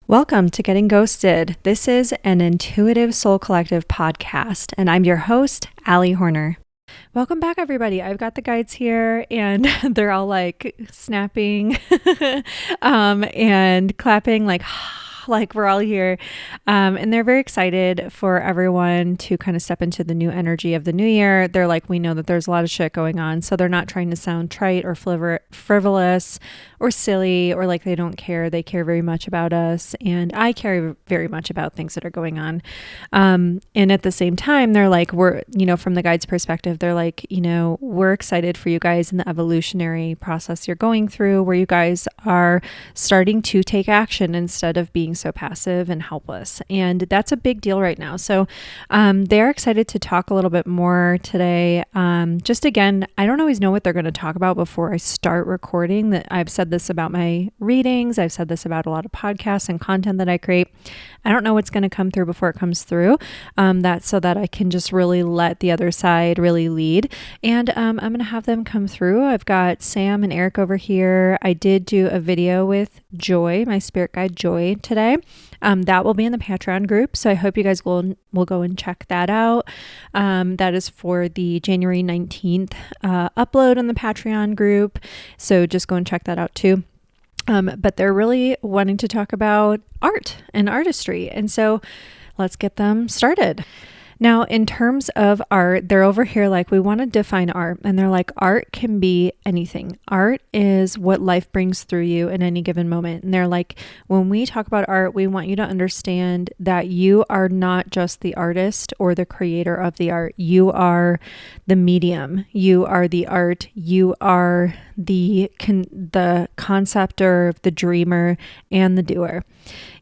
Welcome to Getting Ghosted. This is an Intuitive Soul Collective podcast, and I'm your host, Allie Horner. Welcome back, everybody. I've got the guides here, and they're all like snapping and clapping like we're all here. And they're very excited for everyone to kind of step into the new energy of the new year. They're like, we know that there's a lot of shit going on. So they're not trying to sound trite or frivolous or silly or like they don't care. They care very much about us. And I care very much about things that are going on. And at the same time, they're like, from the guide's perspective, they're like, we're excited for you guys in the evolutionary process you're going through, where you guys are starting to take action instead of being so passive and helpless. And that's a big deal right now. So they're excited to talk a little bit more today. Just again, I don't always know what they're going to talk about before I start recording. That I've said this about my readings. I've said this about a lot of podcasts and content that I create. I don't know what's going to come through before it comes through. That's so that I can just really let the other side really lead. And I'm going to have them come through. I've got Sam and Eric over here. I did do a video with Joy, my spirit guide Joy, today. That will be in the Patreon group. So I hope you guys will go and check that out. That is for the January 19th upload on the Patreon group. So just go and check that out too. But they're really wanting to talk about art and artistry. And so let's get them started. Now, in terms of art, they're over here like, we want to define art. And they're like, art can be anything. Art is what life brings through you in any given moment. And they're like, when we talk about art, we want you to understand that you are not just the artist or the creator of the art. You are the medium. You are the art. You are the conceptor, the dreamer, and the doer.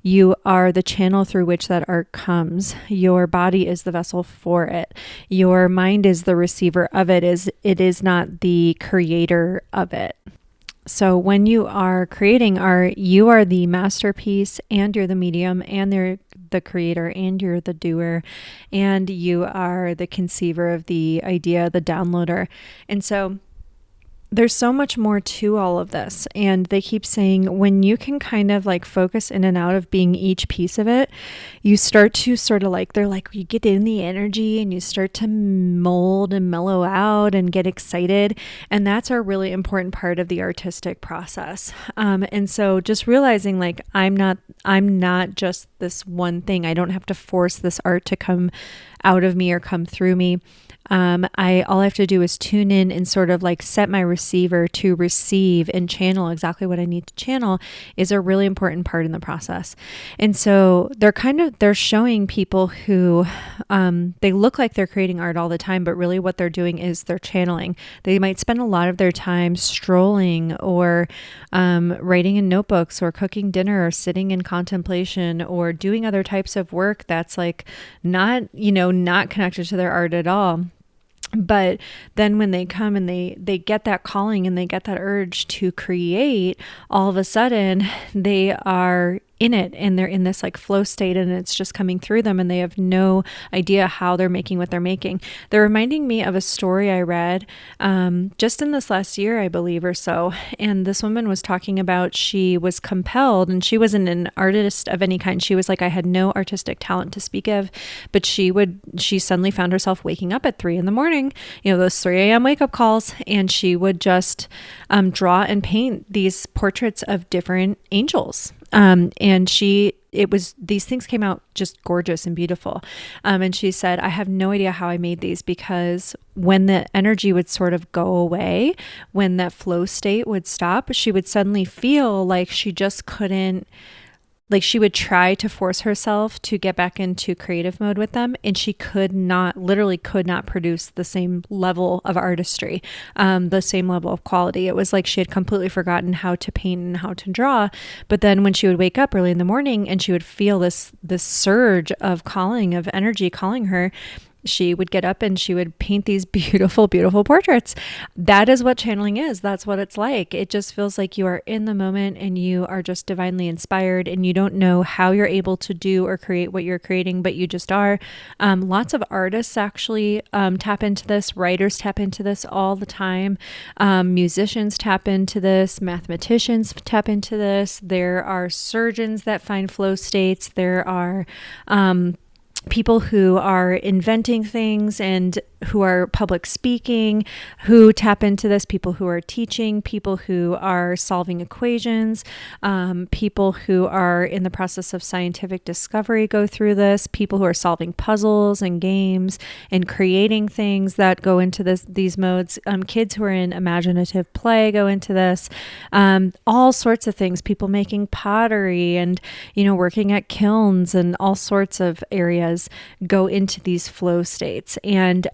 You are the channel through which that art comes. Your body is the vessel for it. Your mind is the receiver of it. It is not the creator of it. So when you are creating art, you are the masterpiece and you're the medium and you're the creator and you're the doer and you are the conceiver of the idea, the downloader. And so there's so much more to all of this. And they keep saying when you can kind of like focus in and out of being each piece of it, you start to sort of like, they're like, you get in the energy and you start to mold and mellow out and get excited. And that's a really important part of the artistic process. And so just realizing like, I'm not just this one thing. I don't have to force this art to come out of me or come through me. All I have to do is tune in and sort of like set my receiver to receive and channel exactly what I need to channel is a really important part in the process. And so they're showing people who, they look like they're creating art all the time, but really what they're doing is they're channeling. They might spend a lot of their time strolling or, writing in notebooks or cooking dinner or sitting in contemplation or doing other types of work that's like not connected to their art at all. But then when they come and they get that calling and they get that urge to create, all of a sudden they are in it and they're in this like flow state and it's just coming through them and they have no idea how they're making what they're making. They're reminding me of a story I read just in this last year, I believe, or so. And this woman was talking about she was compelled, and she wasn't an artist of any kind. She was like, I had no artistic talent to speak of, but she suddenly found herself waking up at 3 a.m, those 3 a.m. wake up calls. And she would just draw and paint these portraits of different angels. And these things came out just gorgeous and beautiful. And she said, I have no idea how I made these, because when the energy would sort of go away, when that flow state would stop, she would suddenly feel like she just couldn't, like she would try to force herself to get back into creative mode with them. And she literally could not produce the same level of artistry, the same level of quality. It was like she had completely forgotten how to paint and how to draw. But then when she would wake up early in the morning and she would feel this surge of energy calling her, she would get up and she would paint these beautiful, beautiful portraits. That is what channeling is. That's what it's like. It just feels like you are in the moment and you are just divinely inspired, and you don't know how you're able to do or create what you're creating, but you just are. Lots of artists actually tap into this. Writers tap into this all the time. Musicians tap into this. Mathematicians tap into this. There are surgeons that find flow states. There are people who are inventing things and who are public speaking, who tap into this, people who are teaching, people who are solving equations, people who are in the process of scientific discovery go through this, people who are solving puzzles and games and creating things that go into these modes. Kids who are in imaginative play go into this. All sorts of things, people making pottery and, working at kilns and all sorts of areas go into these flow states. And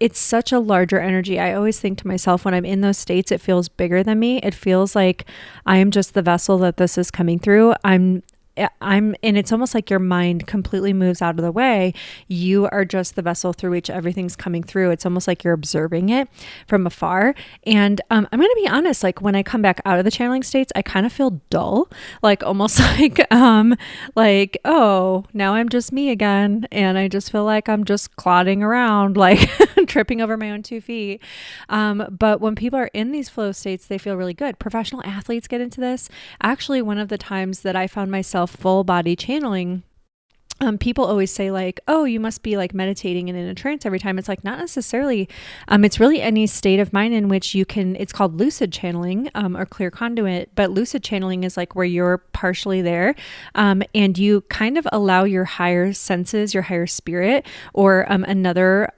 it's such a larger energy. I always think to myself, when I'm in those states, it feels bigger than me. It feels like I am just the vessel that this is coming through. And it's almost like your mind completely moves out of the way. You are just the vessel through which everything's coming through. It's almost like you're observing it from afar. And I'm going to be honest, like when I come back out of the channeling states, I kind of feel dull, like almost like, oh, now I'm just me again. And I just feel like I'm just clodding around, like tripping over my own 2 feet. But when people are in these flow states, they feel really good. Professional athletes get into this. Actually, one of the times that I found myself full body channeling, people always say like, oh, you must be like meditating and in a trance every time. It's like, not necessarily. It's really any state of mind in which you can, it's called lucid channeling, or clear conduit, but lucid channeling is like where you're partially there. And you kind of allow your higher senses, your higher spirit, or another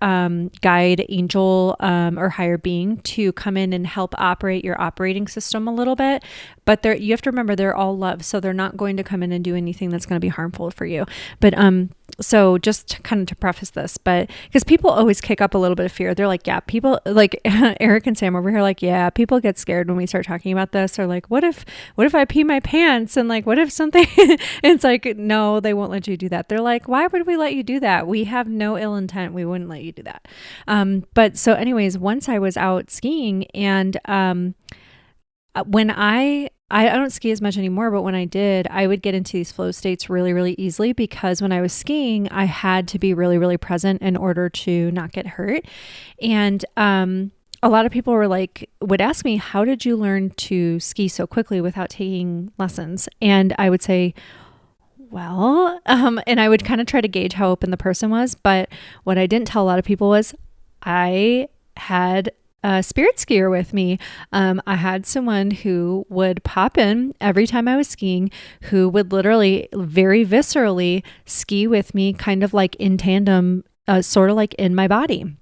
guide, angel, or higher being to come in and help operate your operating system a little bit. But you have to remember, they're all love. So they're not going to come in and do anything that's going to be harmful for you. But so just kind of to preface this, but because people always kick up a little bit of fear. They're like, yeah, people like Eric and Sam over here, like, yeah, people get scared when we start talking about this. Or like, what if I pee my pants? And like, what if something, it's like, no, they won't let you do that. They're like, why would we let you do that? We have no ill intent. We wouldn't let you do that. But so anyways, once I was out skiing, and when I don't ski as much anymore, but when I did, I would get into these flow states really, really easily, because when I was skiing, I had to be really, really present in order to not get hurt. And a lot of people would ask me, how did you learn to ski so quickly without taking lessons? And I would say, well, and I would kind of try to gauge how open the person was. But what I didn't tell a lot of people was I had a spirit skier with me. I had someone who would pop in every time I was skiing, who would literally very viscerally ski with me, kind of like in tandem, sort of like in my body.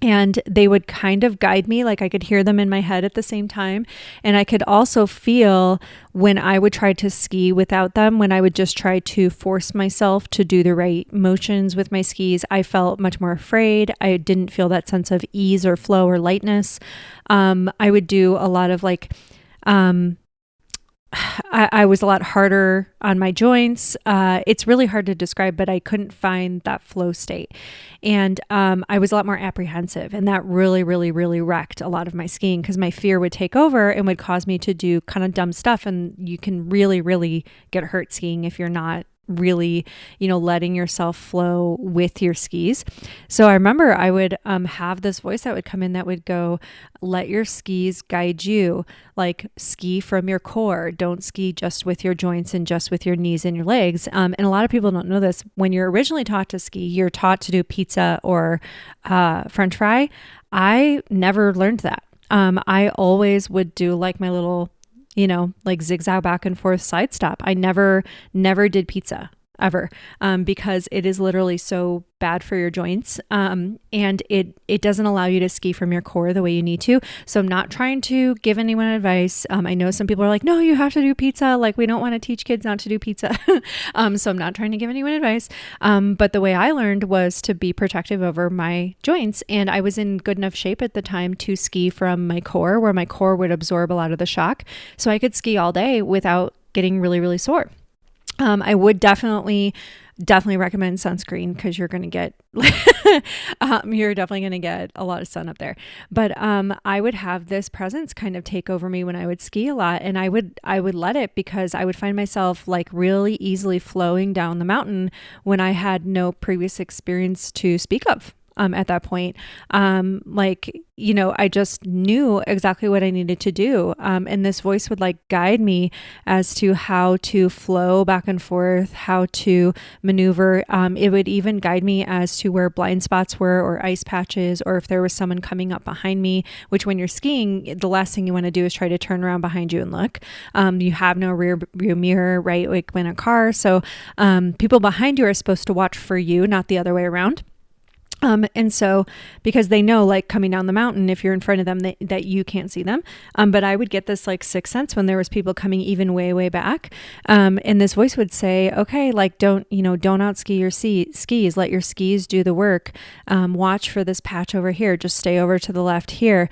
And they would kind of guide me, like I could hear them in my head at the same time. And I could also feel when I would try to ski without them, when I would just try to force myself to do the right motions with my skis, I felt much more afraid. I didn't feel that sense of ease or flow or lightness. I would do a lot of like, I was a lot harder on my joints. It's really hard to describe, but I couldn't find that flow state. And I was a lot more apprehensive, and that really, really, really wrecked a lot of my skiing, because my fear would take over and would cause me to do kind of dumb stuff. And you can really, really get hurt skiing if you're not really, letting yourself flow with your skis. So I remember I would have this voice that would come in that would go, let your skis guide you, like ski from your core. Don't ski just with your joints and just with your knees and your legs. And a lot of people don't know this. When you're originally taught to ski, you're taught to do pizza or French fry. I never learned that. I always would do like my little like zigzag back and forth side stop. I never did pizza ever, because it is literally so bad for your joints. And it doesn't allow you to ski from your core the way you need to. So I'm not trying to give anyone advice. I know some people are like, no, you have to do pizza. Like, we don't want to teach kids not to do pizza. So I'm not trying to give anyone advice. But the way I learned was to be protective over my joints. And I was in good enough shape at the time to ski from my core, where my core would absorb a lot of the shock. So I could ski all day without getting really, really sore. I would definitely Definitely recommend sunscreen because you're going to get, you're definitely going to get a lot of sun up there. But I would have this presence kind of take over me when I would ski a lot, and I would let it because I would find myself like really easily flowing down the mountain when I had no previous experience to speak of. At that point, I just knew exactly what I needed to do. And this voice would like guide me as to how to flow back and forth, how to maneuver. It would even guide me as to where blind spots were or ice patches, or if there was someone coming up behind me, which when you're skiing, the last thing you want to do is try to turn around behind you and look. You have no rear view mirror, right? Like when a car. So people behind you are supposed to watch for you, not the other way around. And so because they know like coming down the mountain, if you're in front of them, that you can't see them. But I would get this like sixth sense when there was people coming even way, way back. And this voice would say, okay, like don't out ski your skis, let your skis do the work. Watch for this patch over here. Just stay over to the left here.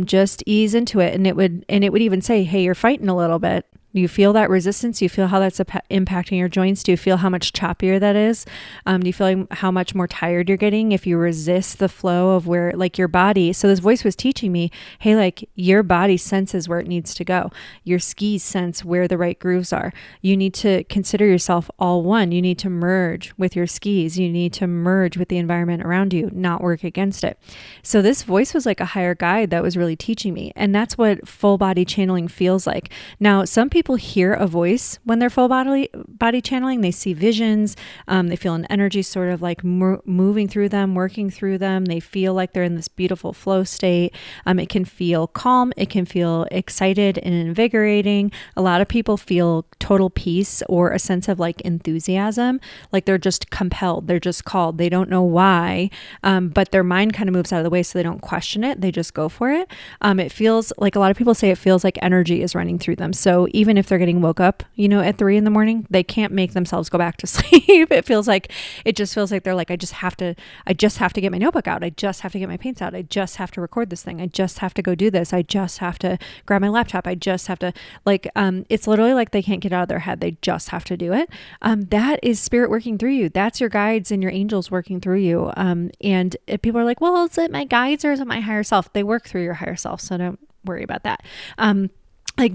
Just ease into it. And it would even say, hey, you're fighting a little bit. Do you feel that resistance? Do you feel how that's impacting your joints? Do you feel how much choppier that is? Do you feel like how much more tired you're getting if you resist the flow of where like your body? So this voice was teaching me, hey, like your body senses where it needs to go. Your skis sense where the right grooves are. You need to consider yourself all one. You need to merge with your skis. You need to merge with the environment around you, not work against it. So this voice was like a higher guide that was really teaching me. And that's what full body channeling feels like. Now, some people hear a voice when they're full body channeling. They see visions. They feel an energy sort of like moving through them, working through them. They feel like they're in this beautiful flow state. It can feel calm. It can feel excited and invigorating. A lot of people feel total peace or a sense of like enthusiasm, like they're just compelled. They're just called. They don't know why, but their mind kind of moves out of the way so they don't question it. They just go for it. It feels like a lot of people say it feels like energy is running through them. So even if they're getting woke up, at 3 a.m, they can't make themselves go back to sleep. It just feels like they're like, I just have to get my notebook out. I just have to get my paints out. I just have to record this thing. I just have to go do this. I just have to grab my laptop. I just have to it's literally like they can't get out of their head. They just have to do it. That is spirit working through you. That's your guides and your angels working through you. And people are like, well, is it my guides or is it my higher self? They work through your higher self. So don't worry about that.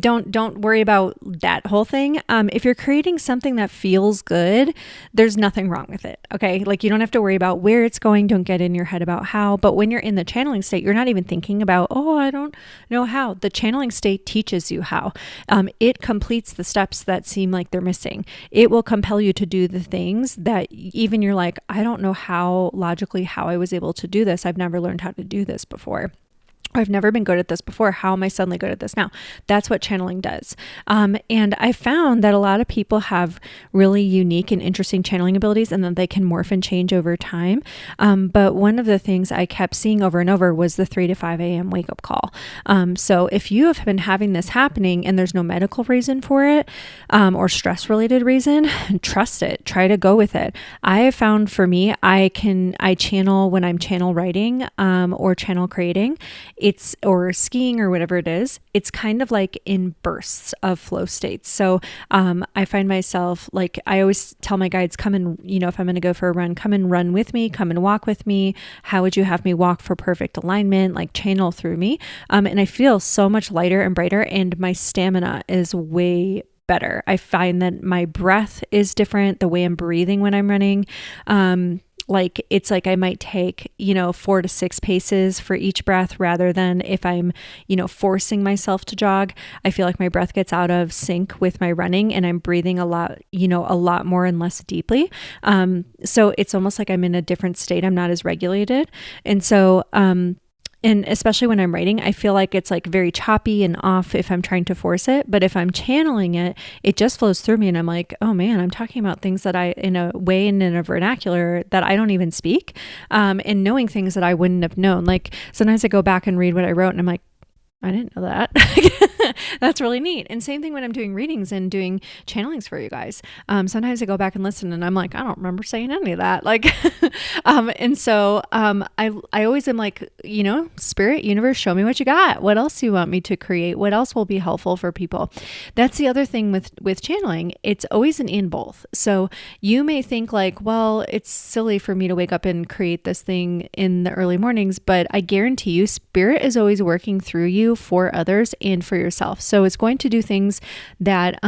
Don't worry about that whole thing. If you're creating something that feels good, there's nothing wrong with it. Okay. Like you don't have to worry about where it's going. Don't get in your head about how, but when you're in the channeling state, you're not even thinking about, oh, I don't know how. The channeling state teaches you how. It completes the steps that seem like they're missing. It will compel you to do the things that even you're like, I don't know how I was able to do this. I've never learned how to do this before. I've never been good at this before. How am I suddenly good at this now? That's what channeling does. And I found that a lot of people have really unique and interesting channeling abilities and that they can morph and change over time. But one of the things I kept seeing over and over was the 3 to 5 a.m. wake up call. So if you have been having this happening and there's no medical reason for it or stress related reason, trust it. Try to go with it. I have found for me, I channel when I'm channel writing or channel creating. Or skiing or whatever it is, it's kind of like in bursts of flow states. So I find myself like, I always tell my guides, come and, if I'm going to go for a run, come and run with me, come and walk with me. How would you have me walk for perfect alignment? Like channel through me. And I feel so much lighter and brighter and my stamina is way better. I find that my breath is different, the way I'm breathing when I'm running. It's like I might take, 4 to 6 paces for each breath rather than if I'm, forcing myself to jog. I feel like my breath gets out of sync with my running and I'm breathing a lot more and less deeply. So it's almost like I'm in a different state. I'm not as regulated. And so, and especially when I'm writing, I feel like it's like very choppy and off if I'm trying to force it. But if I'm channeling it, it just flows through me. And I'm like, oh man, I'm talking about things that in a way and in a vernacular that I don't even speak. And knowing things that I wouldn't have known. Like sometimes I go back and read what I wrote and I'm like, I didn't know that. That's really neat. And same thing when I'm doing readings and doing channelings for you guys. Sometimes I go back and listen and I'm like, I don't remember saying any of that. Like, I always am like, spirit, universe, show me what you got. What else do you want me to create? What else will be helpful for people? That's the other thing with channeling. It's always an in both. So you may think like, well, it's silly for me to wake up and create this thing in the early mornings, but I guarantee you, spirit is always working through you for others and for yourself. So it's going to do things that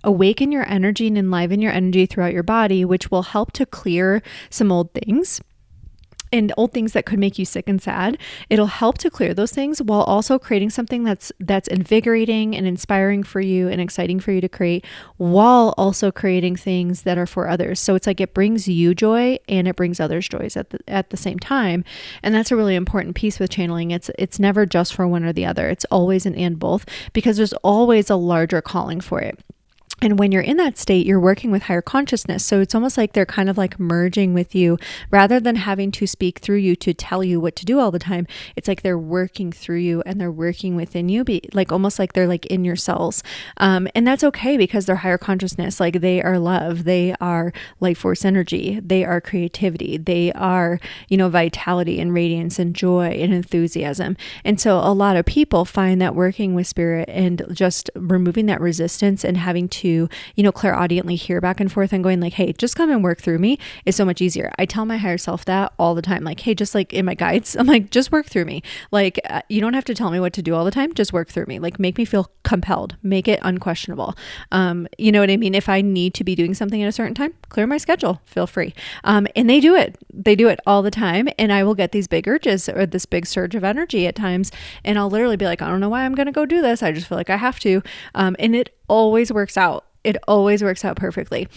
awaken your energy and enliven your energy throughout your body, which will help to clear some old things and old things that could make you sick and sad. It'll help to clear those things while also creating something that's invigorating and inspiring for you and exciting for you to create, while also creating things that are for others. So it's like it brings you joy and it brings others joys at the same time. And that's a really important piece with channeling. It's never just for one or the other. It's always an and both, because there's always a larger calling for it. And when you're in that state, you're working with higher consciousness. So it's almost like they're kind of like merging with you rather than having to speak through you to tell you what to do all the time. It's like they're working through you and they're working within you, like almost like they're like in your cells. And that's okay because they're higher consciousness. Like they are love. They are life force energy. They are creativity. They are, vitality and radiance and joy and enthusiasm. And so a lot of people find that working with spirit and just removing that resistance and having to clairaudiently hear back and forth and going like, hey, just come and work through me is so much easier. I tell my higher self that all the time. Like, hey, just like in my guides, I'm like, just work through me. Like, you don't have to tell me what to do all the time. Just work through me. Like, make me feel compelled, make it unquestionable. You know what I mean? If I need to be doing something at a certain time, clear my schedule, feel free. And they do it. They do it all the time. And I will get these big urges or this big surge of energy at times. And I'll literally be like, I don't know why I'm going to go do this. I just feel like I have to. And it always works out. It always works out perfectly.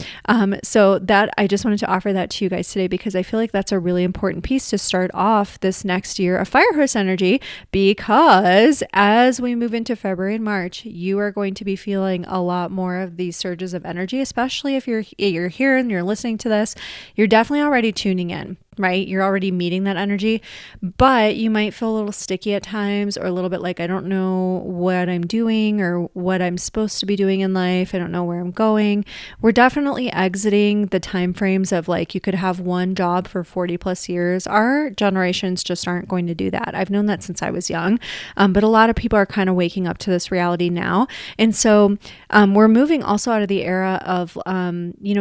So that I just wanted to offer that to you guys today, because I feel like that's a really important piece to start off this next year of Fire Horse energy, because as we move into February and March, you are going to be feeling a lot more of these surges of energy, especially if you're here and you're listening to this. You're definitely already tuning in, right? You're already meeting that energy, but you might feel a little sticky at times, or a little bit like, I don't know what I'm doing or what I'm supposed to be doing in life. I don't know where I'm going. We're definitely exiting the time frames of like, you could have one job for 40 plus years. Our generations just aren't going to do that. I've known that since I was young. But a lot of people are kind of waking up to this reality now. And so we're moving also out of the era of,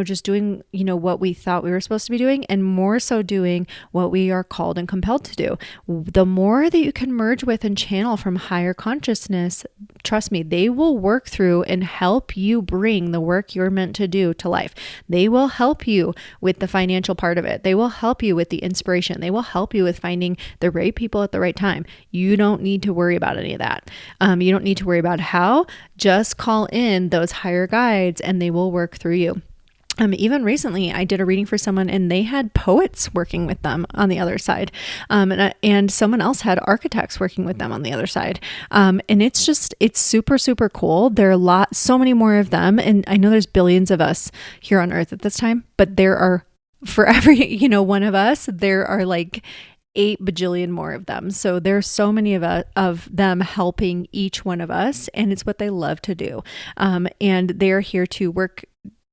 just doing, what we thought we were supposed to be doing, and more so doing what we are called and compelled to do. The more that you can merge with and channel from higher consciousness, trust me, they will work through and help you bring the work you're meant to do to life. They will help you with the financial part of it. They will help you with the inspiration. They will help you with finding the right people at the right time. You don't need to worry about any of that. You don't need to worry about how. Just call in those higher guides and they will work through you. Even recently, I did a reading for someone and they had poets working with them on the other side. And someone else had architects working with them on the other side. And it's super, super cool. There are so many more of them. And I know there's billions of us here on Earth at this time, but there are, for every, one of us, there are like 8 bajillion more of them. So there's so many of them helping each one of us. And it's what they love to do. And they're here to work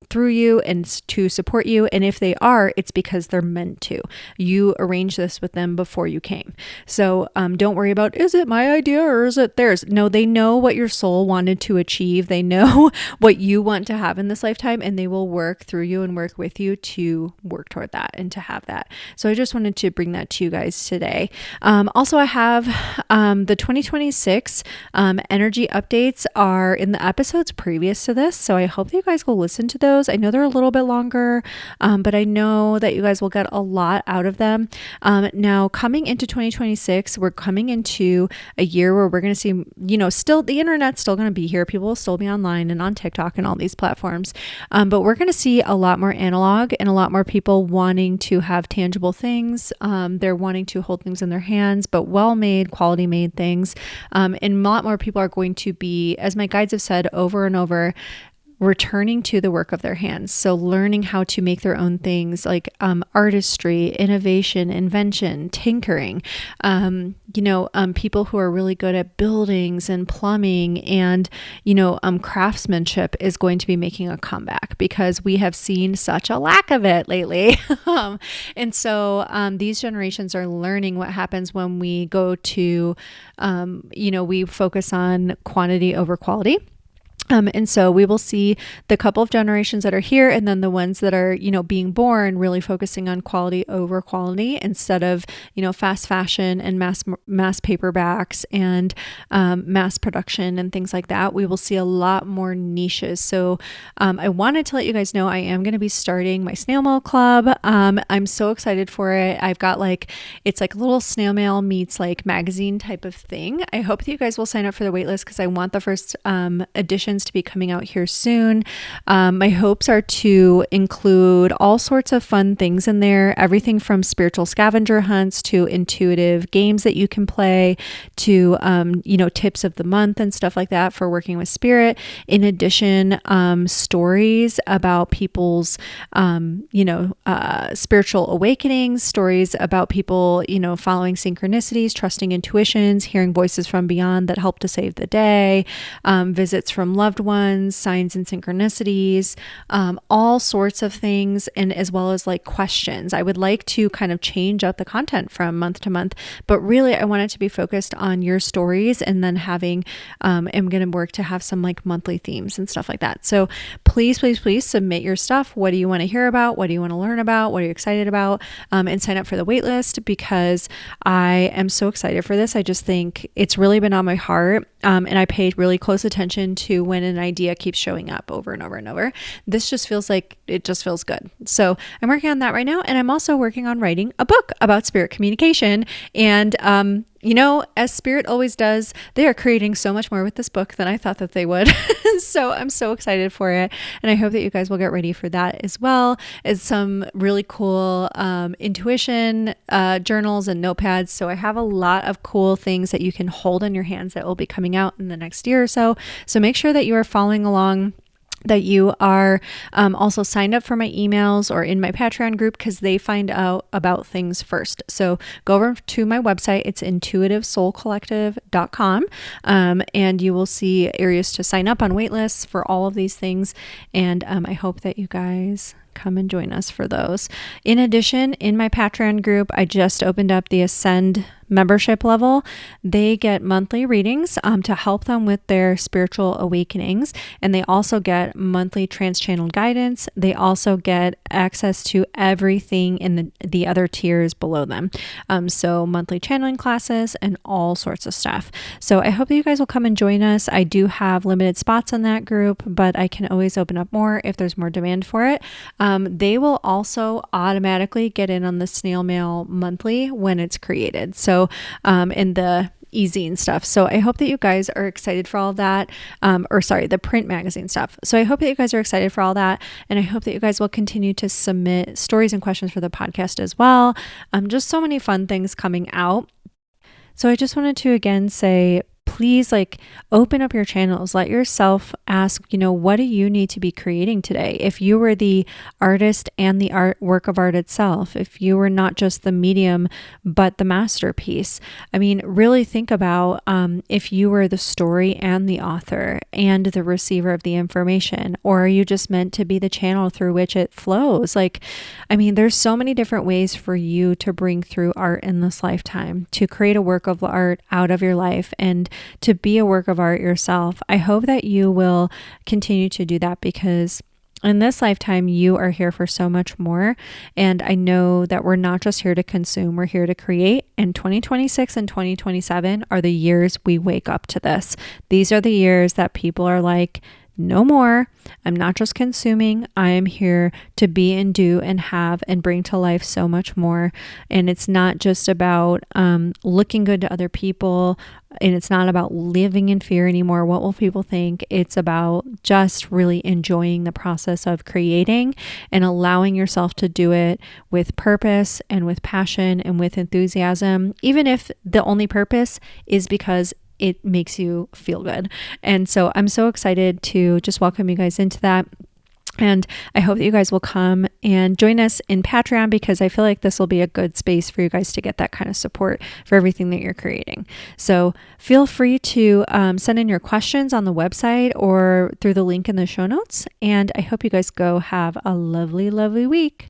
through you and to support you. And if they are, it's because they're meant to. You arranged this with them before you came. So don't worry about, is it my idea or is it theirs? No, they know what your soul wanted to achieve. They know what you want to have in this lifetime, and they will work through you and work with you to work toward that and to have that. So I just wanted to bring that to you guys today. Also, I have the 2026 energy updates are in the episodes previous to this. So I hope that you guys will listen to those. I know they're a little bit longer, but I know that you guys will get a lot out of them. Now, coming into 2026, we're coming into a year where we're going to see, still the internet's still going to be here. People will still be online and on TikTok and all these platforms. But we're going to see a lot more analog and a lot more people wanting to have tangible things. They're wanting to hold things in their hands, but well-made, quality-made things. And a lot more people are going to be, as my guides have said over and over, returning to the work of their hands. So learning how to make their own things like artistry, innovation, invention, tinkering, people who are really good at buildings and plumbing and, craftsmanship is going to be making a comeback because we have seen such a lack of it lately. And so these generations are learning what happens when we go to, we focus on quantity over quality. And so we will see the couple of generations that are here and then the ones that are, being born really focusing on quality over quality instead of, fast fashion and mass paperbacks and mass production and things like that. We will see a lot more niches. So I wanted to let you guys know I am going to be starting my snail mail club. I'm so excited for it. I've got it's like a little snail mail meets like magazine type of thing. I hope that you guys will sign up for the waitlist because I want the first edition to be coming out here soon. My hopes are to include all sorts of fun things in there, everything from spiritual scavenger hunts to intuitive games that you can play to, tips of the month and stuff like that for working with spirit. In addition, stories about people's, spiritual awakenings, stories about people, following synchronicities, trusting intuitions, hearing voices from beyond that help to save the day, visits from loved ones, signs and synchronicities, all sorts of things, and as well as like questions. I would like to kind of change up the content from month to month, but really I want it to be focused on your stories and then I'm going to work to have some like monthly themes and stuff like that. So please submit your stuff. What do you want to hear about? What do you want to learn about? What are you excited about? And sign up for the waitlist because I am so excited for this. I just think it's really been on my heart. And I paid really close attention to when an idea keeps showing up over and over and over. This just feels like it just feels good. So I'm working on that right now. And I'm also working on writing a book about spirit communication. And, as spirit always does, they are creating so much more with this book than I thought that they would. So I'm so excited for it. And I hope that you guys will get ready for that as well as some really cool intuition journals and notepads. So I have a lot of cool things that you can hold in your hands that will be coming out in the next year or so. So make sure that you are following along, that you are also signed up for my emails or in my Patreon group because they find out about things first. So go over to my website. It's intuitivesoulcollective.com and you will see areas to sign up on waitlists for all of these things. And I hope that you guys come and join us for those. In addition, in my Patreon group, I just opened up the Ascend membership level. They get monthly readings to help them with their spiritual awakenings. And they also get monthly trans-channeled guidance. They also get access to everything in the other tiers below them. So monthly channeling classes and all sorts of stuff. So I hope that you guys will come and join us. I do have limited spots in that group, but I can always open up more if there's more demand for it. They will also automatically get in on the snail mail monthly when it's created. So in the easy and stuff. So I hope that you guys are excited for all of that. The print magazine stuff. So I hope that you guys are excited for all that. And I hope that you guys will continue to submit stories and questions for the podcast as well. Just so many fun things coming out. So I just wanted to again say, please open up your channels. Let yourself ask, what do you need to be creating today? If you were the artist and the work of art itself, if you were not just the medium, but the masterpiece, really think about if you were the story and the author and the receiver of the information, or are you just meant to be the channel through which it flows? There's so many different ways for you to bring through art in this lifetime, to create a work of art out of your life and to be a work of art yourself. I hope that you will continue to do that because in this lifetime, you are here for so much more. And I know that we're not just here to consume, we're here to create. And 2026 and 2027 are the years we wake up to this. These are the years that people are like, no more. I'm not just consuming. I am here to be and do and have and bring to life so much more. And it's not just about looking good to other people. And it's not about living in fear anymore. What will people think? It's about just really enjoying the process of creating and allowing yourself to do it with purpose and with passion and with enthusiasm, even if the only purpose is because it makes you feel good. And so I'm so excited to just welcome you guys into that. And I hope that you guys will come and join us in Patreon, because I feel like this will be a good space for you guys to get that kind of support for everything that you're creating. So feel free to send in your questions on the website or through the link in the show notes. And I hope you guys go have a lovely, lovely week.